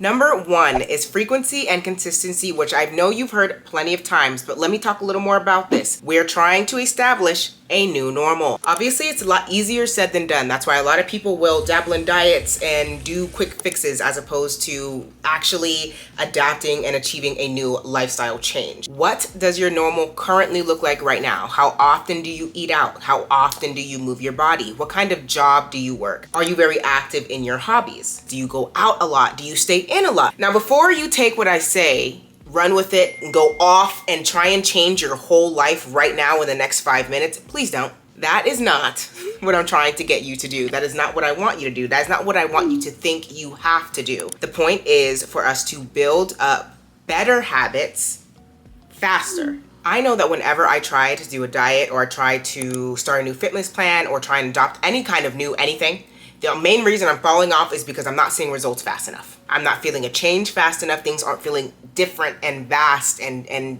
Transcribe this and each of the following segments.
Number one is frequency and consistency, which I know you've heard plenty of times, but let me talk a little more about this. We're trying to establish a new normal. Obviously, it's a lot easier said than done. That's why a lot of people will dabble in diets and do quick fixes as opposed to actually adapting and achieving a new lifestyle change. What does your normal currently look like right now? How often do you eat out? How often do you move your body? What kind of job do you work? Are you very active in your hobbies? Do you go out a lot? Do you stay in a lot? Now, before you take what I say, run with it and go off and try and change your whole life right now in the next 5 minutes, please don't. That is not what I'm trying to get you to do. That is not what I want you to do. That is not what I want you to think you have to do. The point is for us to build up better habits faster. I know that whenever I try to do a diet or I try to start a new fitness plan or try and adopt any kind of new anything, the main reason I'm falling off is because I'm not seeing results fast enough. I'm not feeling a change fast enough. Things aren't feeling different and vast and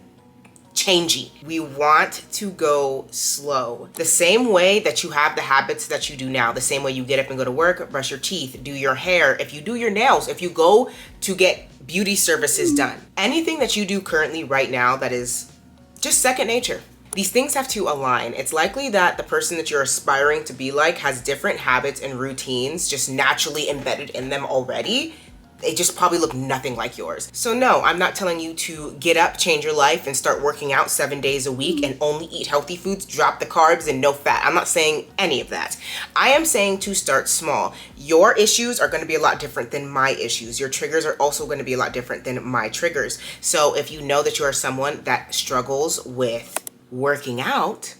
changey. We want to go slow. The same way that you have the habits that you do now, the same way you get up and go to work, brush your teeth, do your hair, if you do your nails, if you go to get beauty services done, anything that you do currently right now that is just second nature. These things have to align. It's likely that the person that you're aspiring to be like has different habits and routines just naturally embedded in them already. They just probably look nothing like yours. So no, I'm not telling you to get up, change your life, and start working out 7 days a week and only eat healthy foods, drop the carbs, and no fat. I'm not saying any of that. I am saying to start small. Your issues are gonna be a lot different than my issues. Your triggers are also gonna be a lot different than my triggers. So if you know that you are someone that struggles with working out,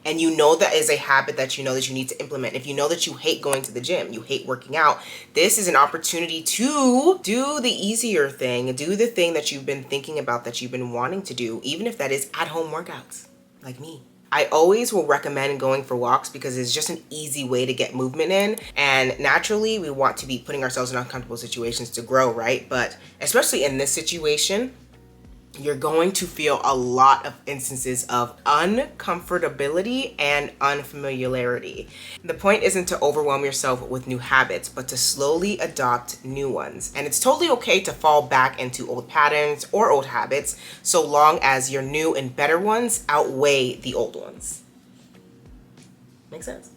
and you know that is a habit that you know that you need to implement. If you know that you hate going to the gym, you hate working out, this is an opportunity to do the easier thing, do the thing that you've been thinking about, that you've been wanting to do, even if that is at-home workouts, like me. I always will recommend going for walks because it's just an easy way to get movement in. And naturally, we want to be putting ourselves in uncomfortable situations to grow, right? But especially in this situation, you're going to feel a lot of instances of uncomfortability and unfamiliarity. The point isn't to overwhelm yourself with new habits, but to slowly adopt new ones. And it's totally okay to fall back into old patterns or old habits, so long as your new and better ones outweigh the old ones. Make sense?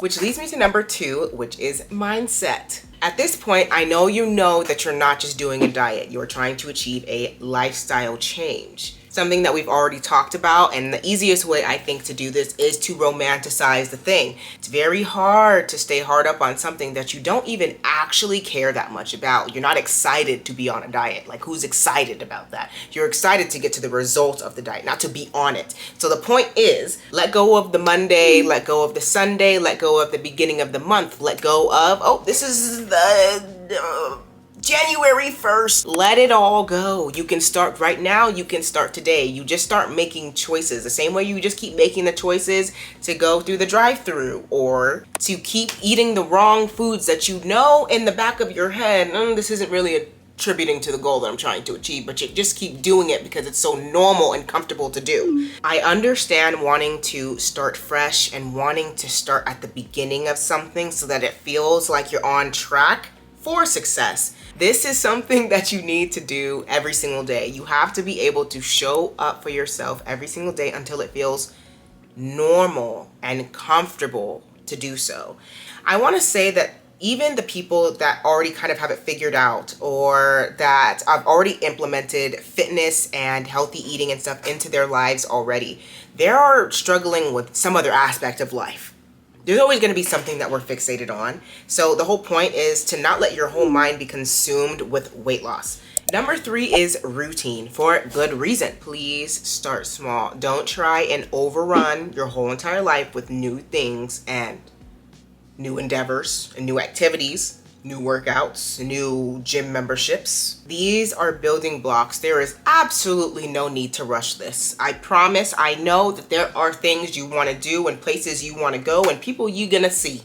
Which leads me to number 2, which is mindset. At this point, I know you know that you're not just doing a diet. You're trying to achieve a lifestyle change. Something that we've already talked about, and the easiest way I think to do this is to romanticize the thing. It's very hard to stay hard up on something that you don't even actually care that much about. You're not excited to be on a diet. Like, who's excited about that? You're excited to get to the result of the diet, not to be on it. So the point is, let go of the Monday, let go of the Sunday, let go of the beginning of the month, let go of, oh, this is the January 1st. Let it all go. You can start right now. You can start today. You just start making choices. The same way you just keep making the choices to go through the drive-through or to keep eating the wrong foods that you know in the back of your head, this isn't really attributing to the goal that I'm trying to achieve, but you just keep doing it because it's so normal and comfortable to do. I understand wanting to start fresh and wanting to start at the beginning of something so that it feels like you're on track for success. This is something that you need to do every single day. You have to be able to show up for yourself every single day until it feels normal and comfortable to do so. I want to say that even the people that already kind of have it figured out or that have already implemented fitness and healthy eating and stuff into their lives already, they are struggling with some other aspect of life. There's always going to be something that we're fixated on. So the whole point is to not let your whole mind be consumed with weight loss. Number 3 is routine, for good reason. Please start small. Don't try and overrun your whole entire life with new things and new endeavors and new activities, new workouts, new gym memberships. These are building blocks. There is absolutely no need to rush this. I promise. I know that there are things you want to do and places you want to go and people you're gonna see.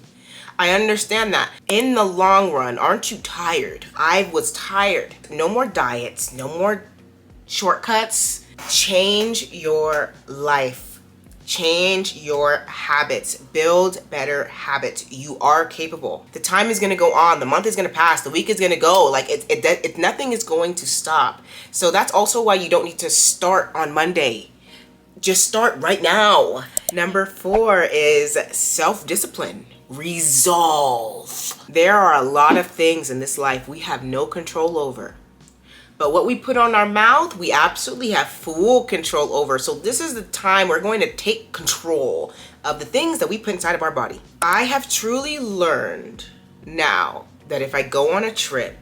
I understand that. In the long run, aren't you tired? I was tired. No more diets, no more shortcuts. Change your life Change your habits. Build better habits. You are capable. The time is going to go on. The month is going to pass. The week is going to go. Like nothing is going to stop. So that's also why you don't need to start on Monday. Just start right now. Number 4 is self-discipline. Resolve. There are a lot of things in this life we have no control over. But what we put on our mouth, we absolutely have full control over. So this is the time we're going to take control of the things that we put inside of our body. I have truly learned now that if I go on a trip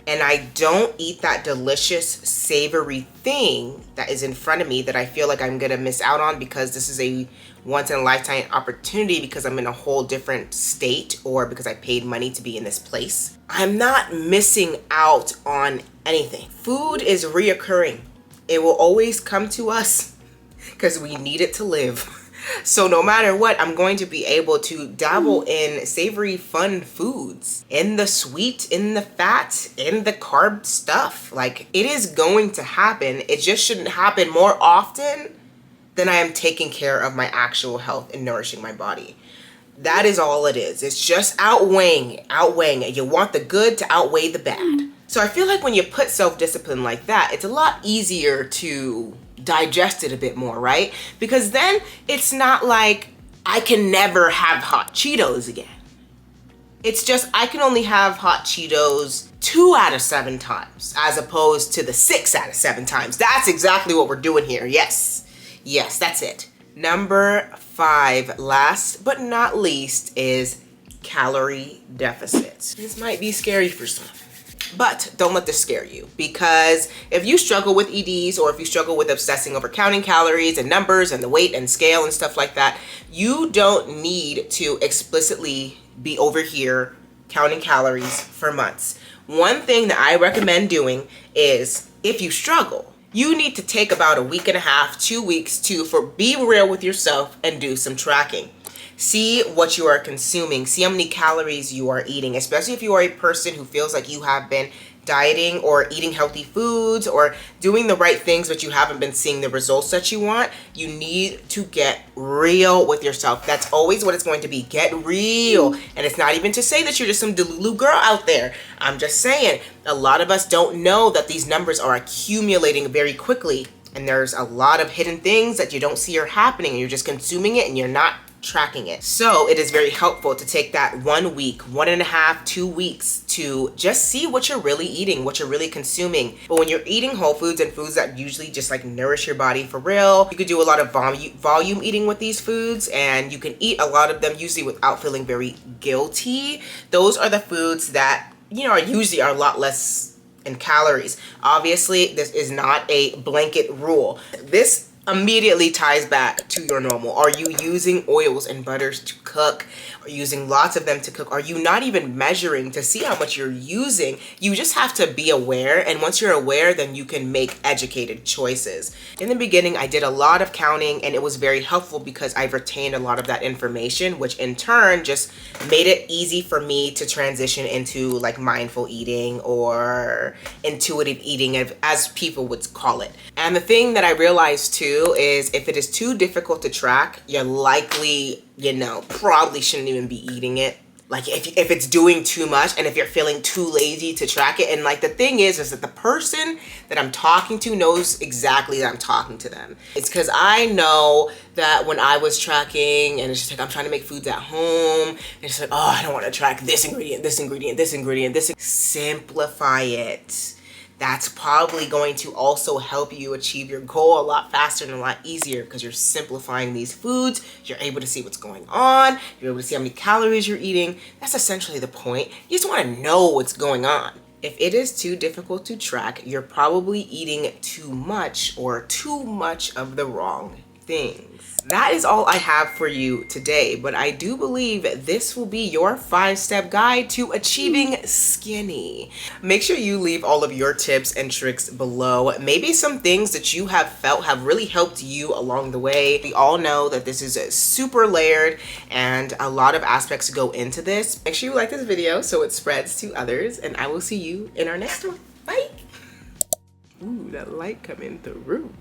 and I don't eat that delicious, savory thing that is in front of me that I feel like I'm gonna miss out on because this is a once-in-a-lifetime opportunity because I'm in a whole different state or because I paid money to be in this place, I'm not missing out on anything. Food is reoccurring. It will always come to us because we need it to live. So no matter what, I'm going to be able to dabble in savory, fun foods, in the sweet, in the fat, in the carb stuff. Like, it is going to happen. It just shouldn't happen more often than I am taking care of my actual health and nourishing my body. That is all it is. It's just outweighing. You want the good to outweigh the bad. So I feel like when you put self-discipline like that, it's a lot easier to digest it a bit more, right? Because then it's not like I can never have hot Cheetos again. It's just I can only have hot Cheetos 2 out of 7 times as opposed to the 6 out of 7 times. That's exactly what we're doing here. Yes, that's it. Number 5, last but not least, is calorie deficit. This might be scary for some. But don't let this scare you, because if you struggle with EDs or if you struggle with obsessing over counting calories and numbers and the weight and scale and stuff like that, you don't need to explicitly be over here counting calories for months. One thing that I recommend doing is, if you struggle, you need to take about a week and a half, 2 weeks to be real with yourself and do some tracking. See what you are consuming. See how many calories you are eating, especially if you are a person who feels like you have been dieting or eating healthy foods or doing the right things, but you haven't been seeing the results that you want. You need to get real with yourself. That's always what it's going to be. Get real. And it's not even to say that you're just some delulu girl out there. I'm just saying, a lot of us don't know that these numbers are accumulating very quickly. And there's a lot of hidden things that you don't see are happening. And you're just consuming it and you're not tracking it. So it is very helpful to take that 1 week, 1.5, 2 weeks to just see what you're really eating, what you're really consuming. But when you're eating whole foods and foods that usually just like nourish your body for real, you could do a lot of volume eating with these foods, and you can eat a lot of them usually without feeling very guilty. Those are the foods that, are usually a lot less in calories. Obviously, this is not a blanket rule. This immediately ties back to your normal. Are you using oils and butters to cook? Are you using lots of them to cook? Are you not even measuring to see how much you're using? You just have to be aware, and once you're aware, then you can make educated choices. In the beginning, I did a lot of counting, and it was very helpful because I've retained a lot of that information, which in turn just made it easy for me to transition into like mindful eating or intuitive eating, as people would call it. And the thing that I realized too is if it is too difficult to track, you're likely, probably shouldn't even be eating it. Like if it's doing too much and if you're feeling too lazy to track it. And like the thing is that the person that I'm talking to knows exactly that I'm talking to them. It's because I know that when I was tracking and it's just like I'm trying to make foods at home, and it's like, oh, I don't want to track this ingredient, this ingredient, this ingredient, this. Simplify it. That's probably going to also help you achieve your goal a lot faster and a lot easier because you're simplifying these foods. You're able to see what's going on. You're able to see how many calories you're eating. That's essentially the point. You just want to know what's going on. If it is too difficult to track, you're probably eating too much or too much of the wrong things. That is all I have for you today, but I do believe this will be your 5-step guide to achieving skinny. Make sure you leave all of your tips and tricks below. Maybe some things that you have felt have really helped you along the way. We all know that this is super layered and a lot of aspects go into this. Make sure you like this video so it spreads to others, and I will see you in our next one. Bye. Ooh, that light coming through.